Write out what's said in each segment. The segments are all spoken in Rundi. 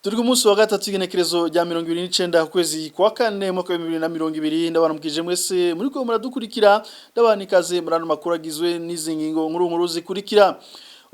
Turi ku munsi wa gatatu igenekerezo rya 29 kwezi kwa kane mwaka wa 2020 ndabaramukije mwese muri ko muradukurikira ndabanikaze murano makuru agizwe n'izi ngingo nkuru zikurikira.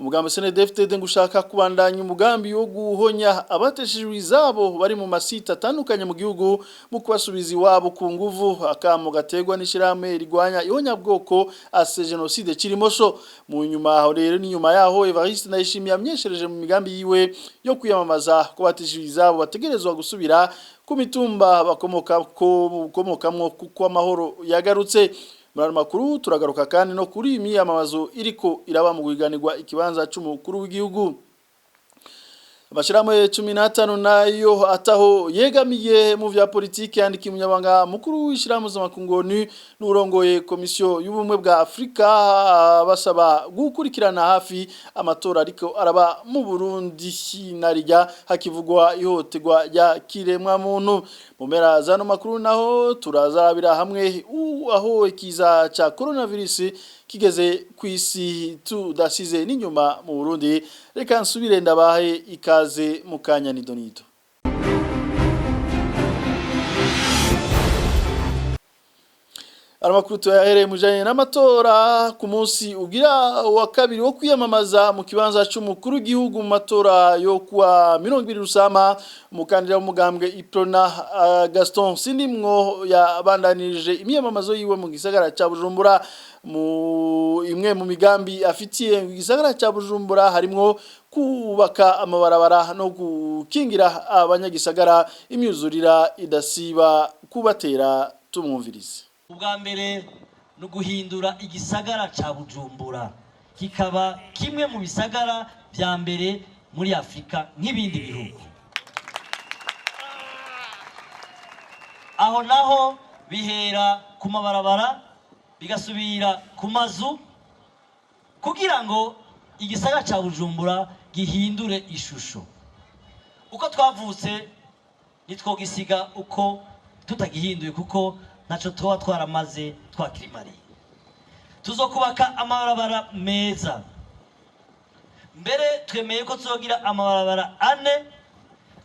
Umugambi CNDD-FDD ngushaka kubandanya umugambi wo guhonya abateshejwe izabo bari mu masita atandukanye mu gihugu mu kubasubiza iwabo ku nguvu akamo gategwa n'ishirame rigwanya ihonyabwoko ase genocide Kirimosho. Mu nyuma aho rero ni nyuma yaho Evariste Ndayishimiye amyeshereje mu migambi yiwe yo kwiyamamaza ko bateshejwe izabo bategerezwa gusubira ku mitumba bakomokamwo kuko amahoro yagarutse. Murano makuru turagaruka kandi no kuri imyamamazo iriko iraba mu guhiganirwa ikibanza c'umukuru w'igihugu. Abashiramo 15 nayo ataho yegamiye mu vya politike yandika umunyabanga mukuru w'ishiramo z'amakungoni n'urongoye komisiyo y'ubumwe bwa Afrika basaba gukurikirana hafi amatora ariko araba mu Burundi narijya hakivugwa ihotegwa ya kiremwa muntu. Mu mpera zano makuru naho turazarabira hamwe aho ikiza ca coronavirus kigeze kwisi tudasize n'inyuma mu Burundi. Reka nsubire ndabahe ikaze mu kanya nidonito. Aramakuru tuyahereye mujanye n'amatora ku munsi ugira wa kabiri wo kwiyamamaza mu kibanza c'umukuru w'igihugu mu matora yo kuwa 20 Rusama. Umukandida w'umugambwe Iprona Gaston Sindimwo yabandanije imyamamazo yiwe mu gisagara ca Bujumbura. Mu imwe mu migambi afitiye mu gisagara ca Bujumbura harimwo kubaka amabarabara no gukingira abanyagisagara imyuzurira idasiba kubatera. Tumwumvirize. Ubwa mbere no guhindura igisagara ca Bujumbura kikaba kimwe mu bisagara vya mbere muri Afrika nk'ibindi bihugu. Aho naho bihera ku mabarabara bigasubira ku mazu kugira ngo igisagara ca Bujumbura gihindure ishusho. Uko twavutse nitwogisiga uko tutagihinduye kuko naco towa twaramaze twakirimari. Tuzokubaka amabarabara meza. Mbere twemeye ko tuzogira amabarabara 4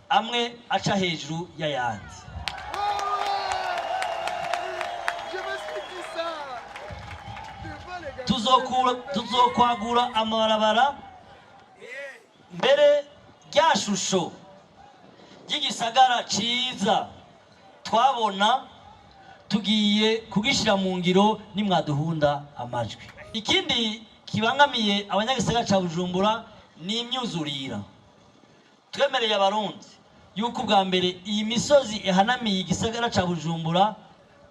amwe aca hejuru y'ayandi. Tuzokwagura amabarabara mbere ryashusho y'igisagara ciza twabona tugiye kugishira mu ngiro nimwaduhunda amajwi. Ikindi kibangamiye abanyagisagara ca Bujumbura ni imyuzurira. Twemereye abarundi yuko bwa mbere iyi misozi ihanamiye igisagara ca Bujumbura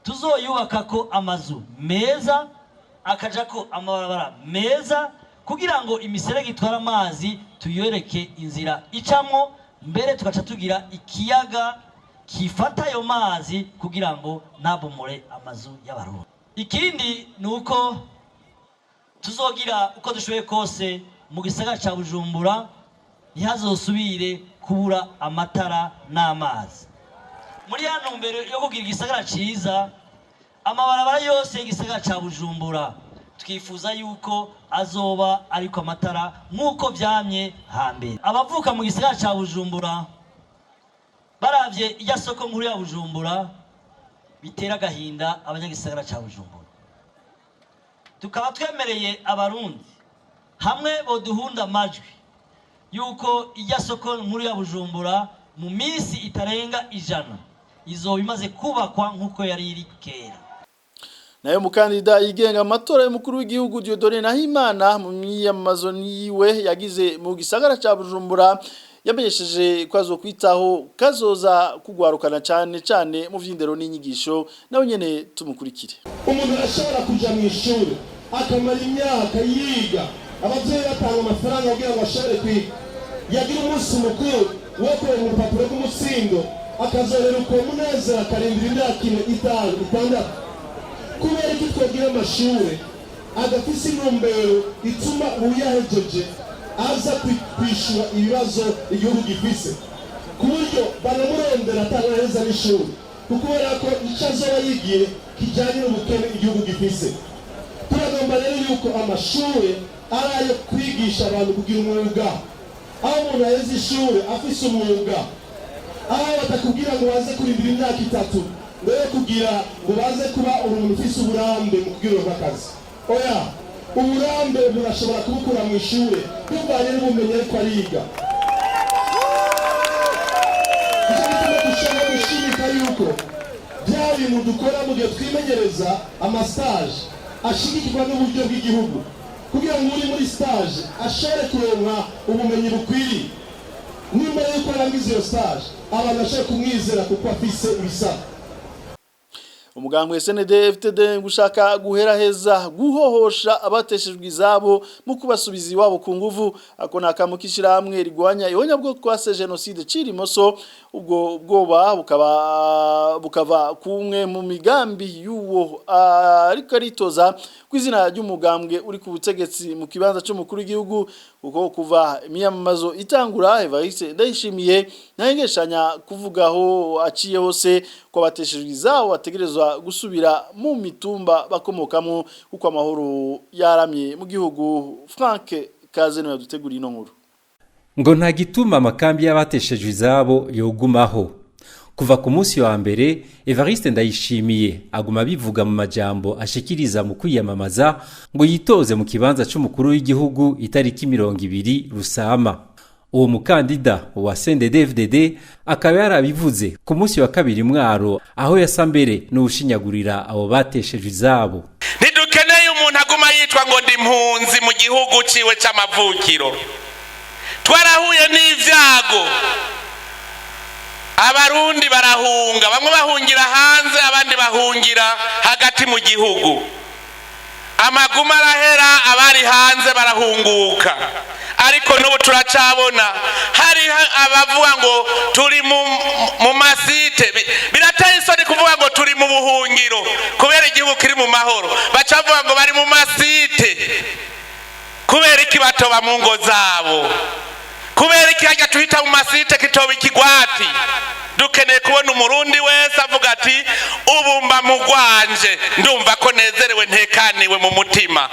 tuzoyubakako amazu meza akajako amabarabara meza kugira ngo imiserege itwara amazi tuyoreke inzira icamwo mbere tugaca tugira ikiyaga kifata ayo mazi kugira ngo ntabomore amazu y'abarundi. Ikindi nuko tuzogira uko dushoboye kose mu gisagara ca Bujumbura ntihazosubire kubura amatara n'amazi. Muri ya ntumbero yo kugira igisagara ciza amabarabara yose y'igisagara ca Bujumbura twifuza yuko azoba ariko amatara nk'uko vyamye hambere. Abavuka mu gisagara ca Bujumbura baravye iya soko nkuru ya Bujumbura bitera gahinda abanyagisagara ca Bujumbura. Tukaba twemereye abarundi hamwe boduhunda amajwi yuko iya soko nkuru ya Bujumbura mu minsi itarenga 100 izoba imaze kubakwa nk'uko yari iri kera. Nayo mukandida yigenga amatora y'umukuru w'igihugu Dieudonné Nahimana mu myamamazo niwe yagize mu gisagara ca Bujumbura yamenyesheje kwazo kwitaho kazoza kugwarukana cyane mu vyindero n'inyigisho. Nawe nyene tumukurikire. Umuntu ashobora kuja mu ishuri akamara imyaka yiga abavyeyi batanga amafaranga kugira ngo ashobore kwiga yagira umunsi mukuru wo kureba urupapuro rw'umutsindo akazorera uko munezero akarindira imyaka 5-6 kubera ko twagira amashuri agafise intumbero ituma uyahejeje aza kwishura ibibazo igihugu gifise ku buryo banamurondera atanaheza n'ishuri kubera ko icyo azoba yigiye kijyanye n'ubukene igihugu gifise. Turagomba rero yuko amashuri ari ayo kwigisha abantu kugira umwuga, aho umuntu aheza ishuri afise umwuga aho batakubwira ngo baze kurindira imyaka 3 mbere kugira ngo baze kuba umuntu ufise uburambe mu kugira akazi. Oya, uburambe burashobora kubukura mu ishure bivanye n'ubumenyi ariko ariga. Dushobora gushimika yuko bya bintu dukora mu gihe twimenyereza amastage ashigikirwa n'uburyo bw'igihugu kugira ngo uri muri stage ashobore kuronka ubumenyi bukwiriye. Nyuma yuko arangiza iyo stage abantu bashobora kumwizera kuko afise ibisabwa. Umugambwe SNDD-FDD gushaka guheraheza guhohosha abateshejwe izabo mu kubasubiza iwabo ku nguvu ako nakamukishira hamwe rigwanya ihonya bwo kwase genocide Cirimoso ubwo bwoba bukava kumwe mu migambi yuwo ariko aritoza kwizina ry'umugambwe uri ku butegetsi mu kibanza cy'umukuru w'igihugu uko kuva imyamamazo itangura Evariste Ndayishimiye nahengeshanya kuvugaho aciye hose ko abateshejwe izabo bategerezwa gusubira mu mitumba bakomokamo uko amahoro yaramye mu gihugu. Frank Kazeno yaduteguriye ino nkuru ngo nta gituma amakambi y'abateshejwe izabo yogumaho. Kuva ku munsi wa mbere Evariste Ndayishimiye aguma bivuga mu majambo ashikiriza mu kwiyamamaza ngo yitoze mu kibanza cy'umukuru w'igihugu itariki 20 Rusama. Uwo mukandida wa CNDD-FDD akaba yarabivuze ku munsi wa kabiri Mwaro aho yasambere n'ubushinyagurira abo bateshejwe izabo. Ntidukeneye umuntu aguma yitwa ngo ndi impunzi mu gihugu ciwe c'amavukiro. Twarahuye n'ivyago, abarundi barahunga, bamwe bahungira hanze abandi bahungira hagati mu gihugu. Amaguma arahera, abari hanze barahunguka. Ariko n'ubu turacabona hari abavuga ngo turi mu masite, birateye isoni kuvuga ngo turi mu buhungiro kubera igihugu kiri mu mahoro, bacavuga ngo bari mu masite kubera iki batoba mu ngo zabo, kubera iki hajya tuhita mu masite kitoba ikigwati. Dukeneye kubona umurundi wese avuga ati ubumba mu gwanje ndumva ko nezerewe ntekaniwe mu mutima.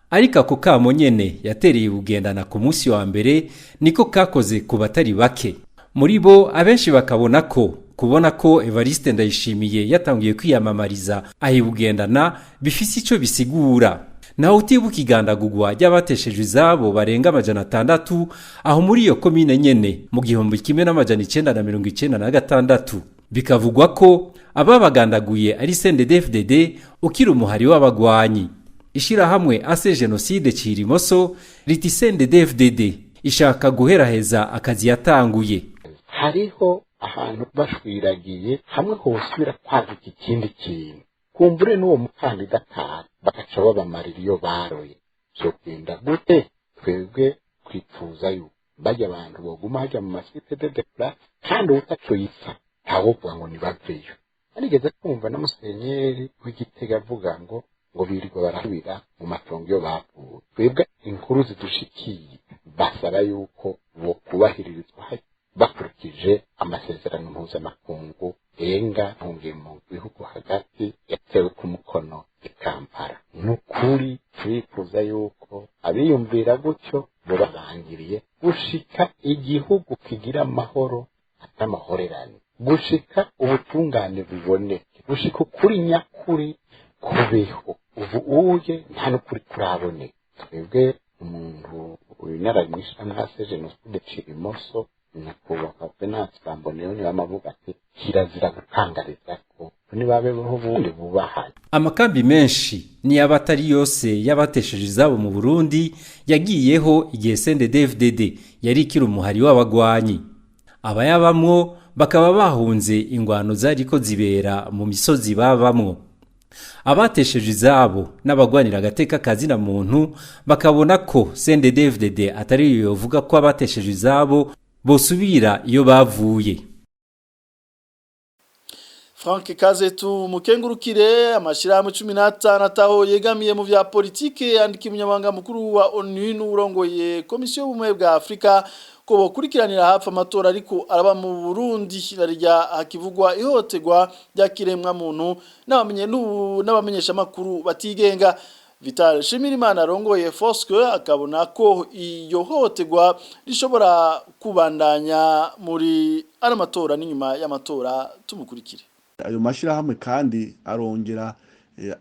Ariko ako kamo nyene yatereye ubugendana ku munsi wa mbere niko kakoze ku batari bake. Muri bo abenshi bakabona ko kubona ko Evariste Ndayishimiye yatangiye kwiyamamariza ahibugendana bifise ico bisigura. Naho utibuka igandagurwa ry'abateshejwe izabo barenga 600 aho muri iyo komine nyene mu 1996 bikavugwa ko ababagandaguye ari CNDD-FDD ukiri umuhari w'abagwanyi. Ishirahamwe ase genocide Cirimoso riti CNDD-FDD ishaka guheraheza akazi yatanguye. Hariho ahantu bashwiragiye hamwe hosubira kwaguka ikindi kintu kumbure n'uwo mukandida atari bagaca babamarira iyo baroye byo kwenda gute. Twebwe kwipfuza yuko bajya abantu boguma hajya mu masite de place kandi utaco yisa ntawovuga ngo nibaveyo. Arigeze kumva na musenyeri w'Igitega avuga ngo birirwa barahubira mu matongo yo bapfuye. Twebwe inkuru zidushikiye basaba yuko bo kubahiririzwa bakurikije amasezerano mpuzamakungu enga ntungiye mu bihugu hagati yatewe ku mukono i Kampala. Nukuri twifuza yuko abiyumvira gutyo babangiriye gushika igihugu kigira amahoro atamahorerane, gushika ubutungane buboneke, gushika ukuri nyakuri kubeho. Ubu uye nta n'ukuri kuraboneka. Twebwe umuntu winaranyisha ntase genocide Cirimoso nyakubahwa Venance Bamboneyo ni bamavuga ati kirazira gukangariza ko nibabeho bundi bubahaye. Amakambi menshi ni abatari yose yabatesheje izabo mu Burundi yagiyeho igihe CNDD-FDD yari ikiri umuhari w'abagwanyi. Abayabamwo bakaba bahunze ingwano zariko zibera mu misozi babamwo. Abatesheje izabo n'abagwanira agateka kazina muntu bakabona ko CNDD-FDD atari yovuga ko abatesheje izabo bosubira iyo bavuye. Frank Kazetu mukengurukire amashirahamwe 15 ataho yegamiye mu vya politike yandika umunyamabanga mukuru wa ONU n'urongoye komisiyo y'ubumwe bwa Afrika ko bokurikiranira hafi amatora ariko araba mu Burundi narya hakivugwa ihotegwa ryakiremwa muntu n'abamenyesha makuru batigenga. Vital Shimirimana arongoye Fosque akabona ko iyo hohoterwa rishobora kubandanya muri amatora n'inyuma y'amatora. Tumukurikire. Ayo mashirahamwe kandi arongera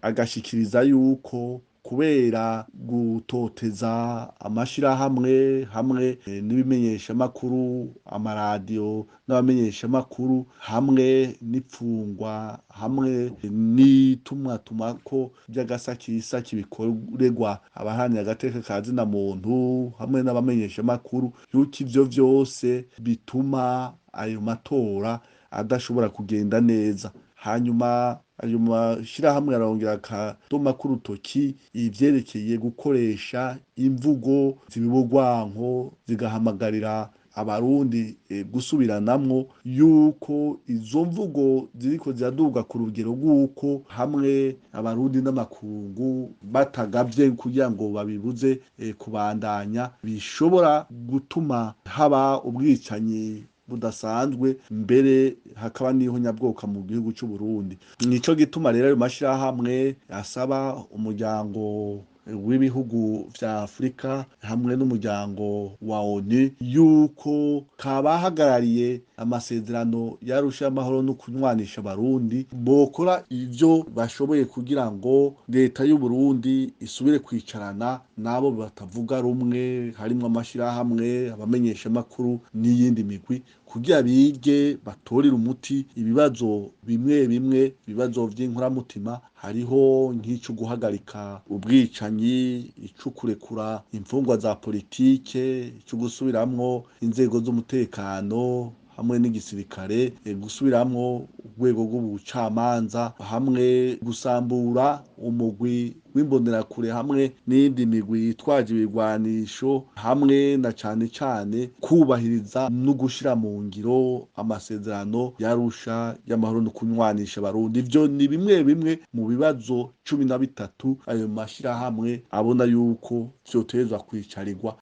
agashikiriza yuko kubera gutoteza amashirahamwe hamwe n'ibimenyesha makuru, amaradiyo n'abamenyesha makuru hamwe n'ipfungwa hamwe n'itumwatumako by'agasakisa kibikorerwa abahanira agateka kazi na muntu hamwe n'abamenyesha makuru, yuko ivyo vyose bituma ayo matora adashobora kugenda neza. Hanyuma ayo mashirahamwe arongera akadoma k'urutoki ivyerekeye gukoresha imvugo zibibugwanko zigahamagarira abarundi gusubiranamwo, yuko izo mvugo ziriko ziraduga ku rugero rw'uko hamwe abarundi n'amakungu batagavye kugira ngo babibuze kubandanya, bishobora gutuma haba ubwicanyi budasanzwe, mbere hakaba niho nyabwoka mu gihugu cy'u Burundi. Nico gituma rero ayo mashirahamwe asaba umuryango w'ibihugu vya Afrika hamwe n'umuryango wa ONU yuko kabahagarariye amasezerano yarusha amahoro no kunywanisha abarundi bokora ivyo bashoboye kugira ngo leta y'u Burundi isubire kwicarana nabo batavuga rumwe, harimo amashirahamwe, abamenyesha makuru n'iyindi migwi, kugira bige batorira umuti ibibazo bimwe bimwe, ibibazo vy'inkuramutima. Hariho nk'ico guhagarika ubwicanyi, ico kurekura imfungwa za politike, ico gusubiramwo inzego z'umutekano hamwe n'igisirikare, gusubiramwo urwego rw'ubucamanza, hamwe gusambura umugwi w'imbonerakure hamwe n'indi migwi yitwaje ibigwanisho, hamwe na cane cane kubahiriza no gushira mu ngiro amasezerano yarusha y'amahoro no kunywanisha abarundi. Ivyo ni bimwe bimwe mu bibazo 13 ayo mashirahamwe abona yuko vyotezwa kwicarirwa.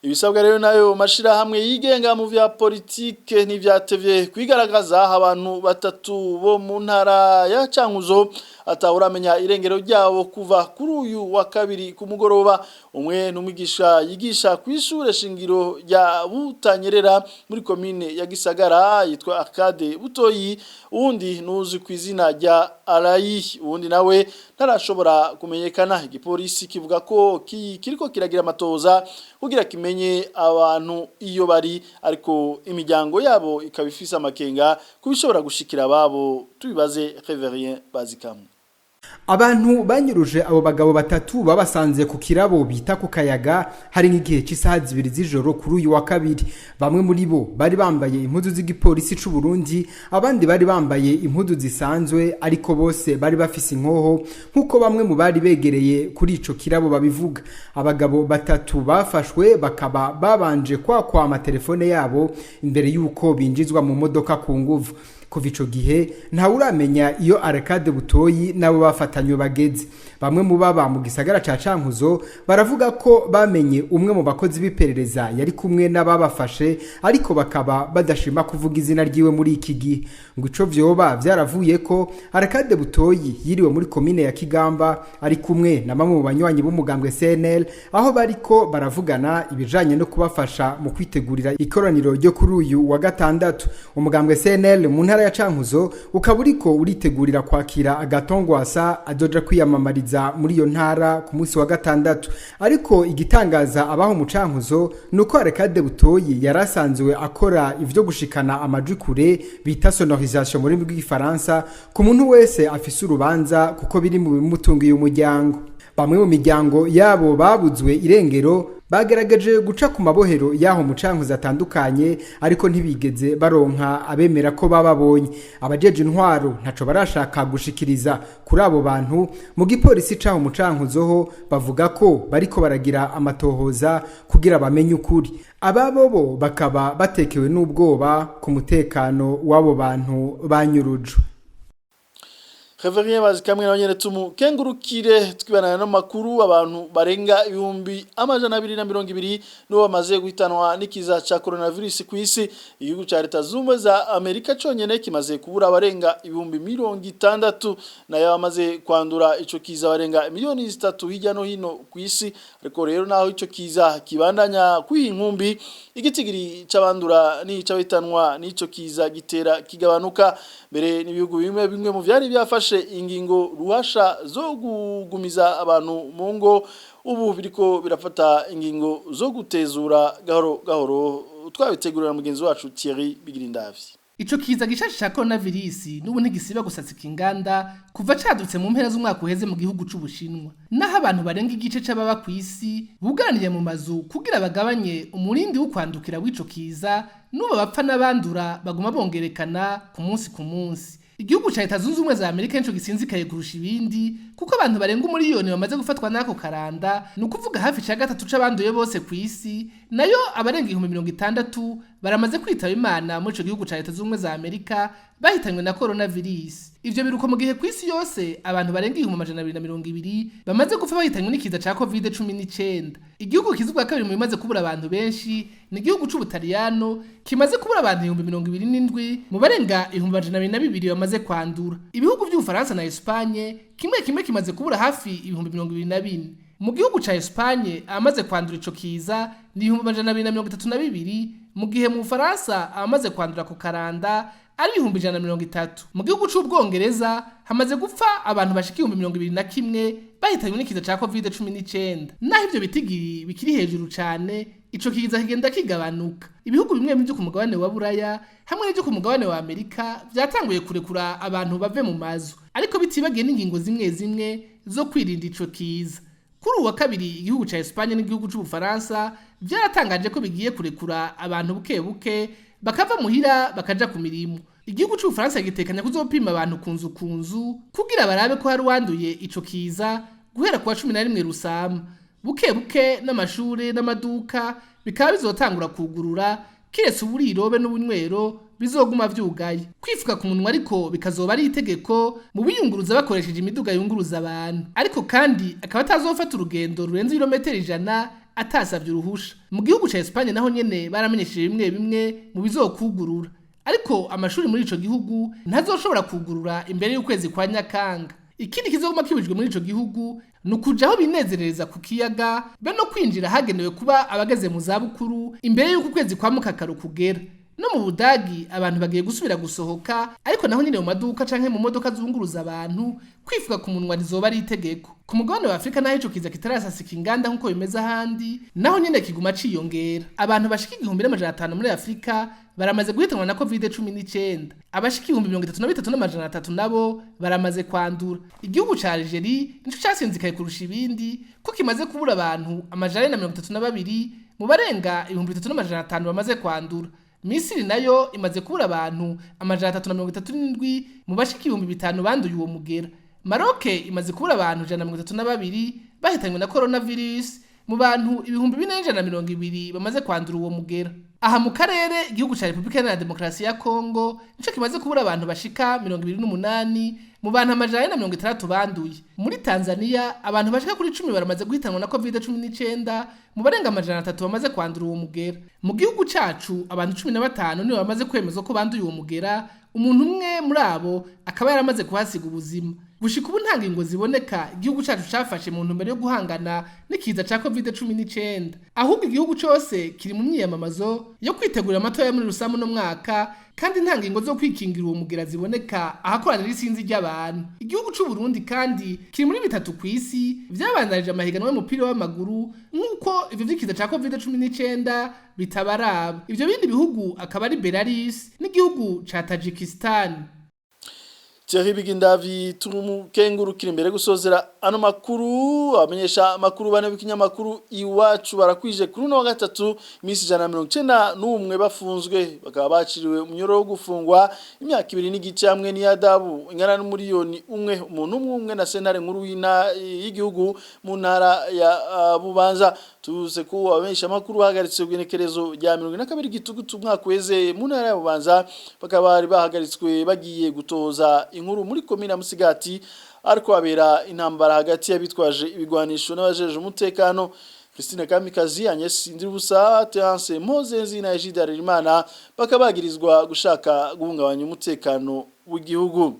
Ibisabwa rero nayo mashirahamwe yigenga mu vya politike n'ivyatevye kwigaragaza abantu batatu bo mu ntara ya Cankuzo atawuramenya irengero ryabo kuva kuri uyu wa kabiri ku mugoroba. Umwe n'umwigisha yigisha kw'ishure shingiro ya Butanyerera muri komine ya Gisagara yitwa Akade Butoyi, uwundi nuzi kw'izina rya Alayi, uwundi nawe ntarashobora kumenyekana. Igipolisi kivuga ko kiriko kiragira amatoza kugira kimenye abantu iyo bari, ariko imiryango yabo ikabifisa amakenga kubishobora gushikira babo. Tubibaze Reverien Bazikamwe. Abantu banyuruje abo bagabo batatu babasanze ku kirabo bita ku Kayaga hari nk'igihe cy'isaha 2 z'ijoro kuri uyu wa kabiri. Bamwe muri bo bari bambaye impuzu z'igipolisi c'u Burundi, abandi bari bambaye impuzu zisanzwe, ariko bose bari bafise inkoho nkuko bamwe mu bari begereye kuri ico kirabo babivuga. Abagabo batatu bafashwe bakaba babanje kwakwa amatelefone yabo imbere yuko binjizwa mu modoka ku nguvu. Kuva ico gihe nta uramenya iyo Arakade Butoyi nabo bafatanywe bageze. Bamwe mu baba mu gisagara ca Cankuzo baravuga ko bamenye umwe mu bakozi b'iperereza yari kumwe n'ababafashe, ariko bakaba badashima kuvuga izina ryiwe muri iki gihe. Ngo ico vyoba vyaravuye ko Arakade Butoyi yiriwe muri komine ya Kigamba ari kumwe na bamwe mu banywanyi b'umugambwe CNL, aho bariko baravugana ibijanye no kubafasha mu kwitegurira ikoraniro ryo kuri uyu wa gatandatu. Umugambwe CNL mu ntara ya Cankuzo ukaba uriko uritegurira kwakira Agatongwasa adoja kwiyamamariza muri iyo ntara ku munsi wa gatandatu. Ariko igitangaza abaho mu Cankuzo nuko Arakade Butoyi yarasanzwe akora ivyo gushikana amajwi kure bita sonorisation muri bw'igifaransa ku muntu wese afise urubanza, kuko biri mu bimutungiye umuryango. Bamwe mu miryango yabo babuzwe irengero bagerageje guca ku mabohero yaho mu Cankuzo atandukanye, ariko ntibigeze baronka abemera ko bababonye. Abajeje intwaro ntaco barashaka gushikiriza kuri abo bantu. Mu gipolisi caho mu Cankuzo ho bavuga ko bariko baragira amatohoza kugira bamenye ukuri. Ababo bakaba batekewe n'ubwoba ku mutekano w'abo bantu banyurujwe. Reverien bazikamwe na nyene tumukengurukire twibana no makuru abantu barenga 220 no bamaze guhitanwa n'ikiza ca coronavirus ku isi. Igihugu ca Leta Zunze za Amerika conyene kimaze kubura abarenga 60,000 nayo bamaze kwandura ico kiza barenga miliyoni 3 hirya no hino ku isi. Ariko rero naho ico kiza kibandanya kw'inkumbi igitigiri c'abandura ni c'abitanwa n'ico kiza gitera kigabanuka. Mbere n'ibihugu bimwe mu vyari byafashe ingingo ruhasha zo gugumiza abantu mu ngo, ubu biriko birafata ingingo zo gutezura gahoro twabitegurira mugenzi wacu Thierry Bigirindavyi. Ico kiza gishasha ca coronavirus nubu ntigisiba gusatsika inganda kuva cadutse mu mpera z'umwaka uheze mu gihugu c'Ubushinwa. Naho abantu barenga igice c'ababa kw'isi buganiriye mu mazu kugira bagabanye umurindi wo kwandukira w'ico kiza, nubu bapfa n'abandura baguma bongerekana ku munsi. Igihugu ca Leta Zunze Ubumwe za Amerika nico gisinzikaye kurusha ibindi kuko abantu barenga umuriyoni bamaze gufatwa nako karanda, nukuvuga hafi ca gatatu c'abanduye bose kw'isi, nayo abarenga 60,000 baramaze kwitaba Imana muri ico gihugu ca Leta Zunze Ubumwe za Amerika bahitanywe na coronavirus. Ivyo biruko mu gihe kw'isi yose abantu barenga 220 bamaze gupfa bahitanywe n'ikiza ca COVID-19. Igihugu kizubwa kabiri mu bimaze kubura abantu benshi ni igihugu c'Ubutaliyano kimaze kubura abantu 27,000 mu barenga 220 bamaze kwandura. Ibihugu by'Ubufaransa na Espagne kimwe kimaze kubura hafi 24,000. Mu gihugu ca Espagne amaze kwandura ico kiza ni 232, mu gihe mu Faransa amaze kwandura ku karanda ari 130. Mu gihugu c'Ubwongereza hamaze gupfa abantu bashika 21 bahitanywe n'ikiza ca COVID-19. Naho ivyo bitigiri bikiri hejuru cane, ico kiza kigenda kigabanuka. Ibihugu bimwe byo ku mugabane wa Buraya hamwe n'ibyo ku mugabane wa Amerika vyatanguye kurekura abantu bave mu mazu, ariko bitibagiye n'ingingo zimwe zo kwirinda ico kiza. Kuri uwa kabiri igihugu ca Espagne n'igihugu c'Ubufaransa vyaratangaje ko bigiye kurekura abantu buke bakava muhira bakaja ku mirimo. Igihugu c'Ubufaransa gitekanya kuzopima abantu kunzu kugira barabe ko hari wanduye ico kiza guhera ku wa 11 Rusama. Buke n'amashure n'amaduka bikaba bizotangura kugurura, kiretse uburirobe n'ubunywero bizoguma vyugaye. Kwifuka ku munwa ariko bikazoba ari itegeko mu biyunguruza bakoresheje imiduga yunguruza abantu, ariko kandi akaba atazofata urugendo rurenze ibirometero 100 atasavye uruhusha. Mu gihugu ca Espagne naho nyene baramenyesheje bimwe mu bizokugurura, ariko amashuri muri ico gihugu ntazoshobora kugurura imbere y'ukwezi kwa Nyakanga. Ikindi kizoguma kibujwe muri ico gihugu nukujaho binezerereza ku kiyaga be no kwinjira hagenewe kuba abageze mu zabukuru imbere y'uko ukwezi kwa Mukakaro kugera. No mu Budagi abantu bagiye gusubira gusohoka, ariko naho nyine mu maduka canke mu modoka zunguruza abantu kwifuka ku munwa rizoba ari itegeko. Ku mugabane wa Afrika naho ico kiza kitarasasika inganda nkuko bimeze ahandi, naho nyine kiguma ciyongera. Abantu bashika 1,500 muri Afrika baramaze guhitanwa na COVID-19. Abashika 33,300 nabo baramaze kwandura. Igihugu ca Algeria nico casinzikaye kurusha ibindi ko kimaze kubura abantu 132 mu barenga 3,500 bamaze kwandura. Misiri nayo imaze kubura abantu 337 mu bashika 5,000 banduye uwo mugera. Maroc imaze kubura abantu 132 bahitanywe na coronavirus mu bantu 4,120 bamaze kwandura uwo mugera. Aha mu karere igihugu ca Republika ya Demokarasi ya Kongo nico kimaze kubura abantu bashika 28 mu bantu 160 banduye. Muri Tanzania abantu bashika kuri 10 baramaze guhitanwa na COVID-19 mu barenga 300 bamaze kwandura uwo mugera. Mu gihugu cacu abantu 15 nibo bamaze kwemezwa ko banduye uwo mugera, umuntu umwe muri abo akaba yaramaze kuhasiga ubuzima. Gushika ubu nta ngingo ziboneka igihugu cacu cafashe mu ntumbero yo guhangana n'ikiza ca COVID-19. Ahubwo igihugu cose kiri mu myiyamamazo yo kwitegura amatora muri rusamu no mwaka, kandi nta ngingo zo kwikingira uwo mugera ziboneka ahakoranira isinzi ry'abantu. Igihugu c'u Burundi kandi kiri muri bitatu kw'isi vyabandanije amahiganwa y'umupira w'amaguru nk'uko ivyo vy'ikiza ca COVID-19 bitabaraba. Ivyo bindi bihugu akaba ari Belarus n'igihugu ca Tajikistan. Thierry Bigirindavyi turumukengurukira imbere gusozera ano makuru. Abamenyesha makuru bane b'ikinyamakuru Iwacu barakwije kuri no wa gatatu imisi 191 bafunzwe, bakaba baciriwe umunyoro wo gufungwa imyaka 2 n'igice hamwe n'iyadabu ingana n'umuriyoni umwe umuntu umwe na sentare nkuru y'igihugu mu ntara ya Bubanza. Tuze ko abamenyesha makuru bahagaritse ubwenekerezo rya 22 gitugutu umwaka weze mu ntara ya Bubanza, bakaba bari bahagaritswe bagiye gutoza inkuru muri komine Musigati ariko abera intambara hagati y'abitwaje ibigwanisho n'abajeje umutekano. Christine Kamikazi, Agnes Ndiribusa, Terence Mpozenzi na Egide Harerimana bakabagirizwa gushaka guhungabanya umutekano w'igihugu.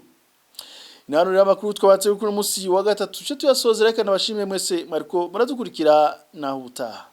Inano rya makuru twabatse kuri musi wa gatatu cyo tuyasozera kandi abashimye mwese mariko muradukurikira na huta.